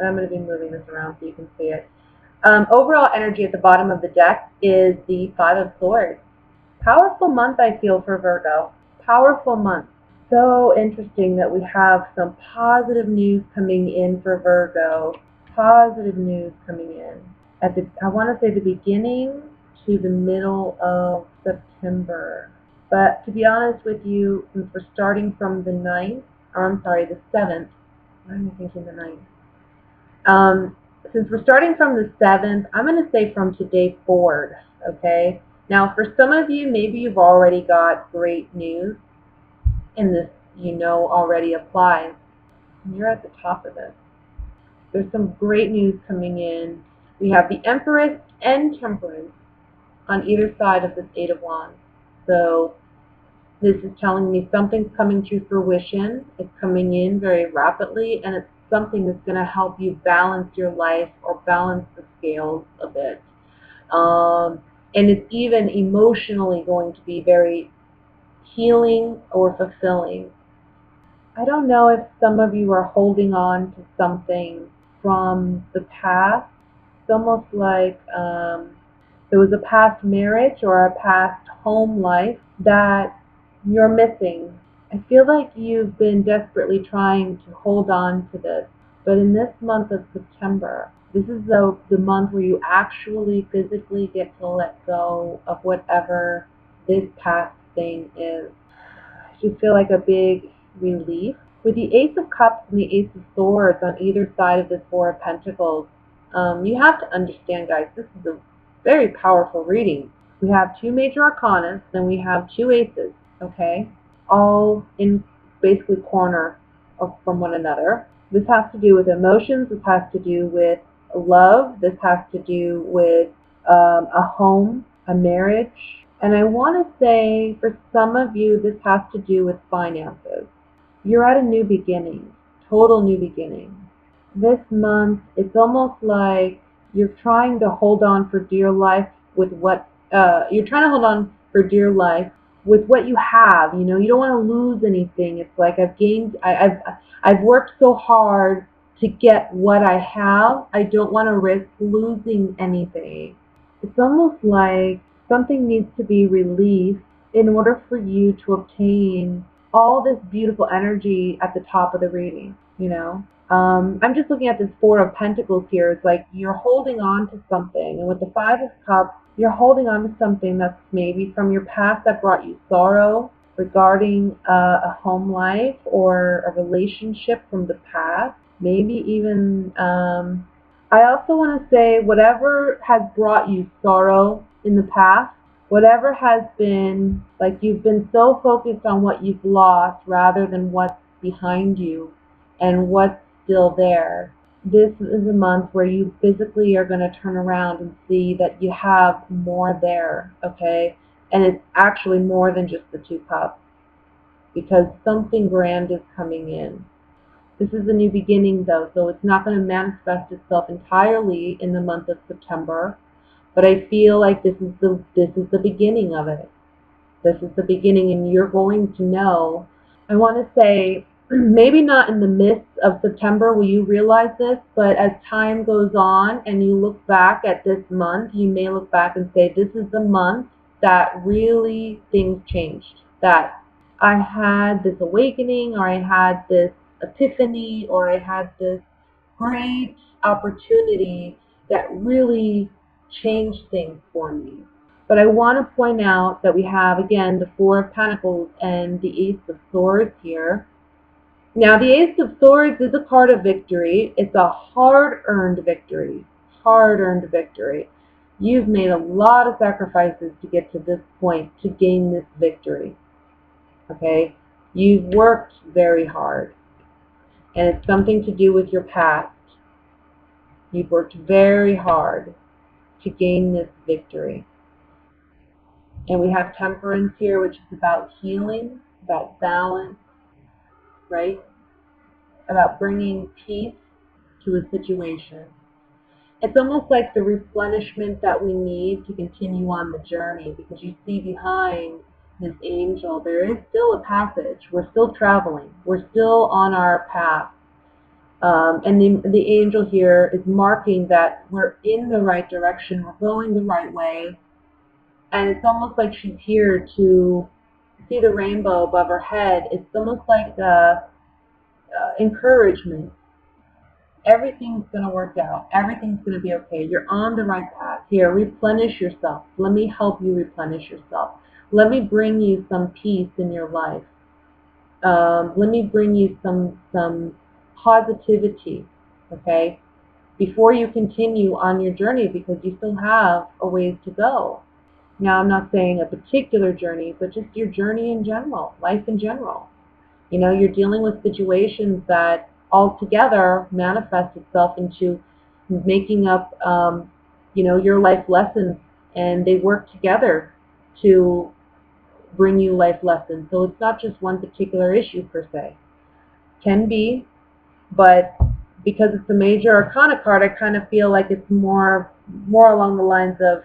I'm going to be moving this around so you can see it. Overall energy at the bottom of the deck is the Five of Swords. Powerful month, I feel, for Virgo. Powerful month. So interesting that we have some positive news coming in for Virgo. Positive news coming in. I want to say the beginning to the middle of September. But to be honest with you, since we're starting from the 9th, or I'm sorry, the 7th, why am I thinking the 9th? Since we're starting from the 7th, I'm going to say from today forward, okay? Now, for some of you, maybe you've already got great news, and this, already applies. And you're at the top of this. There's some great news coming in. We have the Empress and Temperance on either side of this Eight of Wands. So this is telling me something's coming to fruition. It's coming in very rapidly, and it's something that's going to help you balance your life or balance the scales a bit. And it's even emotionally going to be very healing or fulfilling. I don't know if some of you are holding on to something from the past. It's almost like there was a past marriage or a past home life that you're missing. I feel like you've been desperately trying to hold on to this, but in this month of September, this is the month where you actually physically get to let go of whatever this past thing is. I just feel like a big relief. With the Ace of Cups and the Ace of Swords on either side of this Four of Pentacles, you have to understand, guys, this is a very powerful reading. We have two major arcana, then we have two aces, okay, all in basically corner from one another. This has to do with emotions. This has to do with love. This has to do with a home, a marriage. And I want to say for some of you, this has to do with finances. You're at a new beginning, total new beginning. This month, it's almost like you're trying to hold on for dear life with what you're trying to hold on for dear life with what you have. You don't want to lose anything. It's like I've worked so hard to get what I have. I don't want to risk losing anything. It's almost like something needs to be released in order for you to obtain all this beautiful energy at the top of the reading. I'm just looking at this Four of Pentacles here. It's like you're holding on to something. And with the Five of Cups, you're holding on to something that's maybe from your past that brought you sorrow regarding a home life or a relationship from the past. Maybe even, I also want to say whatever has brought you sorrow in the past, whatever has been, like you've been so focused on what you've lost rather than what's behind you and what's still there. This is a month where you physically are going to turn around and see that you have more there, okay? And it's actually more than just the Two Cups, because something grand is coming in. This is a new beginning, though, so it's not going to manifest itself entirely in the month of September, but I feel like this is the beginning of it. This is the beginning, and you're going to know. I want to say, maybe not in the midst of September will you realize this, but as time goes on and you look back at this month, you may look back and say, this is the month that really things changed. That I had this awakening, or I had this epiphany, or I had this great opportunity that really changed things for me. But I want to point out that we have, again, the Four of Pentacles and the Ace of Swords here. Now, the Ace of Swords is a card of victory. It's a hard-earned victory. Hard-earned victory. You've made a lot of sacrifices to get to this point, to gain this victory. Okay? You've worked very hard. And it's something to do with your past. You've worked very hard to gain this victory. And we have Temperance here, which is about healing, about balance, right? About bringing peace to a situation. It's almost like the replenishment that we need to continue on the journey, because you see behind this angel, there is still a passage. We're still traveling. We're still on our path. And the angel here is marking that we're in the right direction, we're going the right way, and it's almost like she's here to see the rainbow above her head. It's almost like encouragement. Everything's going to work out. Everything's going to be okay. You're on the right path. Here, replenish yourself. Let me help you replenish yourself. Let me bring you some peace in your life. Let me bring you some positivity, okay, before you continue on your journey, because you still have a ways to go. Now, I'm not saying a particular journey, but just your journey in general, life in general. You know, you're dealing with situations that altogether manifest itself into making up, your life lessons, and they work together to bring you life lessons. So it's not just one particular issue per se. Can be, but because it's a major arcana card, I kind of feel like it's more along the lines of,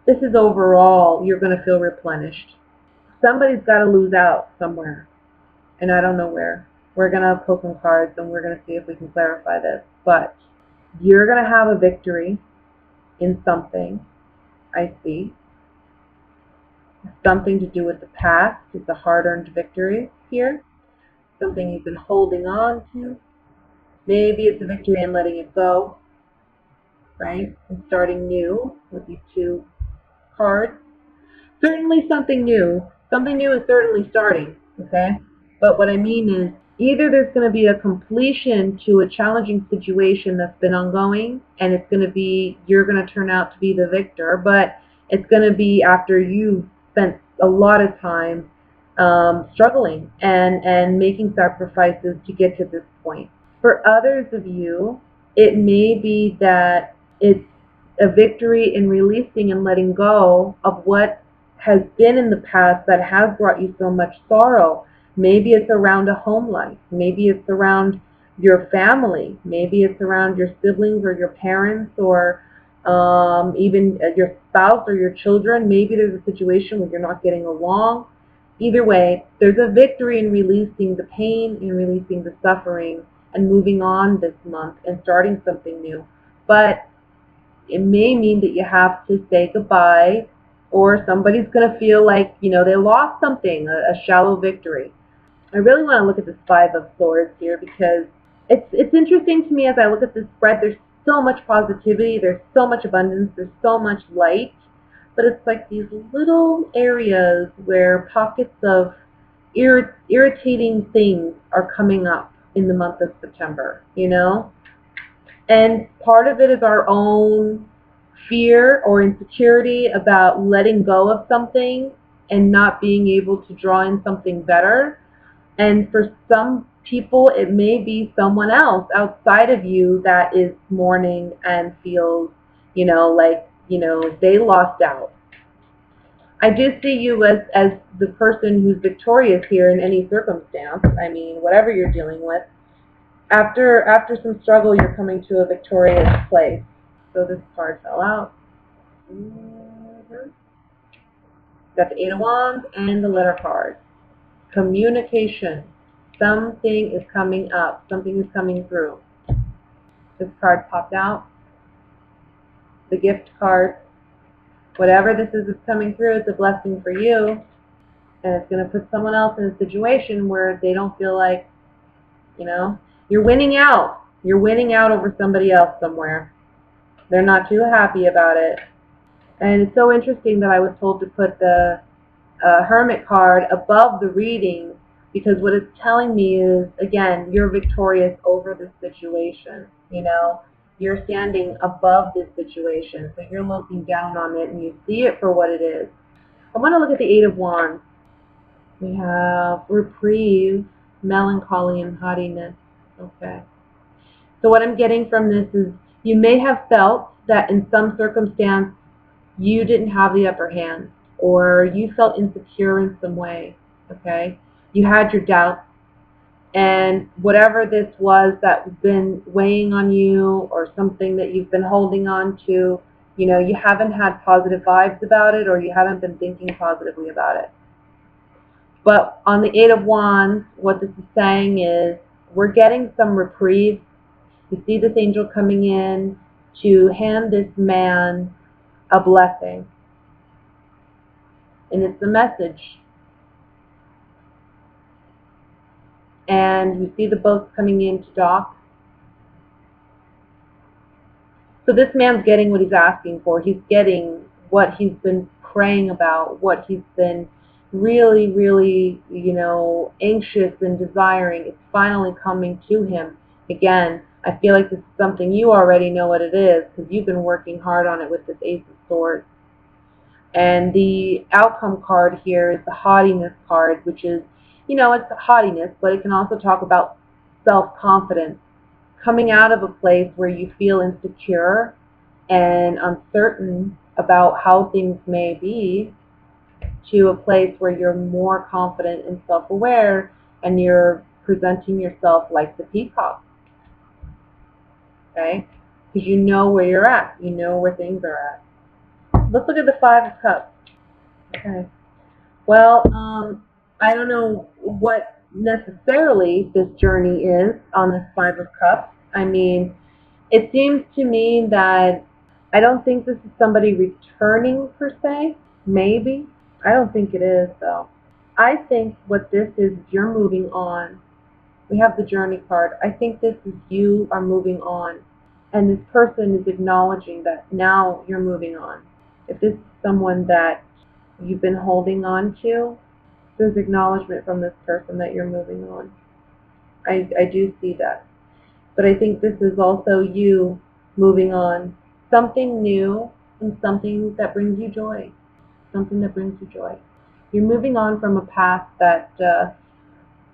this is overall, you're going to feel replenished. Somebody's got to lose out somewhere, and I don't know where. We're going to pull some cards, and we're going to see if we can clarify this. But you're going to have a victory in something, I see. Something to do with the past. It's a hard-earned victory here. Something you've been holding on to. Maybe it's a victory in letting it go, right? And starting new with these two cards. Certainly something new. Something new is certainly starting, okay? But what I mean is, either there's going to be a completion to a challenging situation that's been ongoing, and it's going to be, you're going to turn out to be the victor, but it's going to be after you've spent a lot of time struggling and making sacrifices to get to this point. For others of you, it may be that it's a victory in releasing and letting go of what has been in the past that has brought you so much sorrow. Maybe it's around a home life. Maybe it's around your family. Maybe it's around your siblings or your parents, or even your spouse or your children. Maybe there's a situation where you're not getting along. Either way, there's a victory in releasing the pain, in releasing the suffering, and moving on this month and starting something new. But it may mean that you have to say goodbye, or somebody's going to feel like, they lost something, a shallow victory. I really want to look at this Five of Swords here, because it's interesting to me as I look at this spread. There's so much positivity, there's so much abundance, there's so much light, but it's like these little areas where pockets of irritating things are coming up in the month of September, And part of it is our own fear or insecurity about letting go of something and not being able to draw in something better. And for some people, it may be someone else outside of you that is mourning and feels, they lost out. I do see you as the person who's victorious here in any circumstance. I mean, whatever you're dealing with. After some struggle, you're coming to a victorious place. So this card fell out. Got the Eight of Wands and the letter card. Communication. Something is coming up. Something is coming through. This card popped out. The gift card. Whatever this is that's coming through, it's a blessing for you. And it's going to put someone else in a situation where they don't feel like, you're winning out. You're winning out over somebody else somewhere. They're not too happy about it. And it's so interesting that I was told to put the Hermit card above the reading, because what it's telling me is, again, you're victorious over this situation. You're standing above this situation, so you're looking down on it and you see it for what it is. I want to look at the Eight of Wands. We have reprieve, melancholy, and haughtiness. Okay. So what I'm getting from this is, you may have felt that in some circumstance you didn't have the upper hand, or you felt insecure in some way. Okay. You had your doubts. And whatever this was that's been weighing on you, or something that you've been holding on to, you haven't had positive vibes about it, or you haven't been thinking positively about it. But on the Eight of Wands, what this is saying is, we're getting some reprieve You see this angel coming in to hand this man a blessing. And it's a message. And you see the boats coming in to dock. So this man's getting what he's asking for. He's getting what he's been praying about, what he's been really, really, anxious and desiring. It's finally coming to him. Again, I feel like this is something you already know what it is because you've been working hard on it with this Ace of Swords. And the outcome card here is the haughtiness card, which is, it's haughtiness, but it can also talk about self-confidence. Coming out of a place where you feel insecure and uncertain about how things may be to a place where you're more confident and self-aware and you're presenting yourself like the peacock. Okay? Because you know where you're at. You know where things are at. Let's look at the Five of Cups. Okay. Well, I don't know what necessarily this journey is on this Five of Cups. I mean, it seems to me that I don't think this is somebody returning per se. Maybe. I don't think it is, though. I think what this is you're moving on. We have the Journey card. I think this is you are moving on. And this person is acknowledging that now you're moving on. If this is someone that you've been holding on to, there's acknowledgement from this person that you're moving on. I do see that. But I think this is also you moving on. Something new and something that brings you joy. Something that brings you joy. You're moving on from a past that,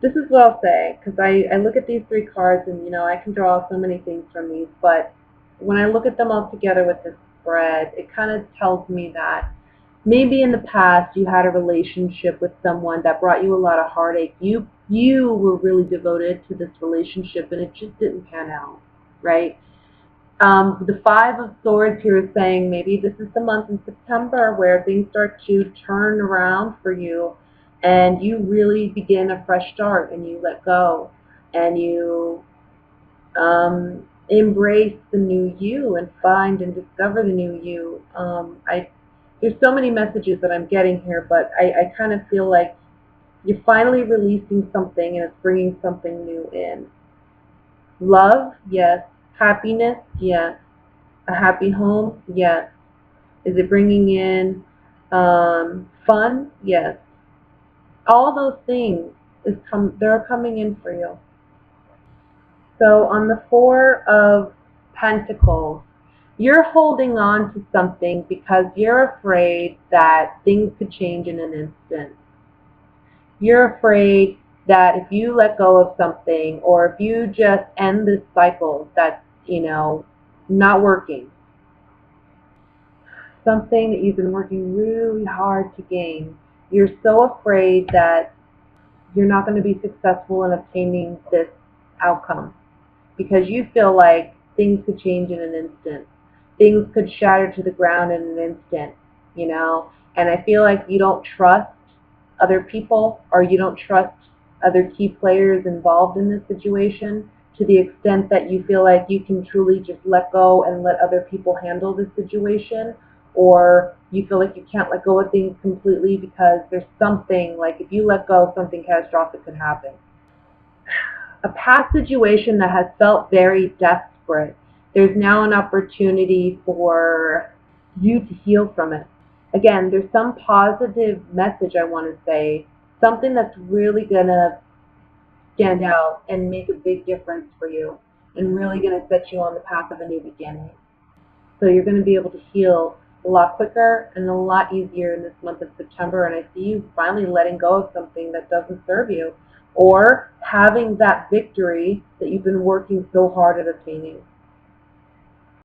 this is what I'll say, because I look at these three cards and, I can draw so many things from these, but when I look at them all together with this spread, it kind of tells me that maybe in the past you had a relationship with someone that brought you a lot of heartache. You were really devoted to this relationship and it just didn't pan out, right? The Five of Swords here is saying maybe this is the month in September where things start to turn around for you and you really begin a fresh start and you let go and you embrace the new you and find and discover the new you. There's so many messages that I'm getting here, but I kind of feel like you're finally releasing something and it's bringing something new in. Love, yes. Happiness, yes. A happy home, yes. Is it bringing in fun? Yes. All those things they're coming in for you. So on the Four of Pentacles, you're holding on to something because you're afraid that things could change in an instant. You're afraid that if you let go of something or if you just end this cycle that's, not working, something that you've been working really hard to gain, you're so afraid that you're not going to be successful in obtaining this outcome because you feel like things could change in an instant. Things could shatter to the ground in an instant, and I feel like you don't trust other people or you don't trust other key players involved in this situation to the extent that you feel like you can truly just let go and let other people handle the situation, or you feel like you can't let go of things completely because there's something, like if you let go, something catastrophic could happen. A past situation that has felt very desperate, there's now an opportunity for you to heal from it. Again, there's some positive message I want to say, something that's really going to stand out and make a big difference for you and really going to set you on the path of a new beginning. So you're going to be able to heal a lot quicker and a lot easier in this month of September, and I see you finally letting go of something that doesn't serve you or having that victory that you've been working so hard at obtaining.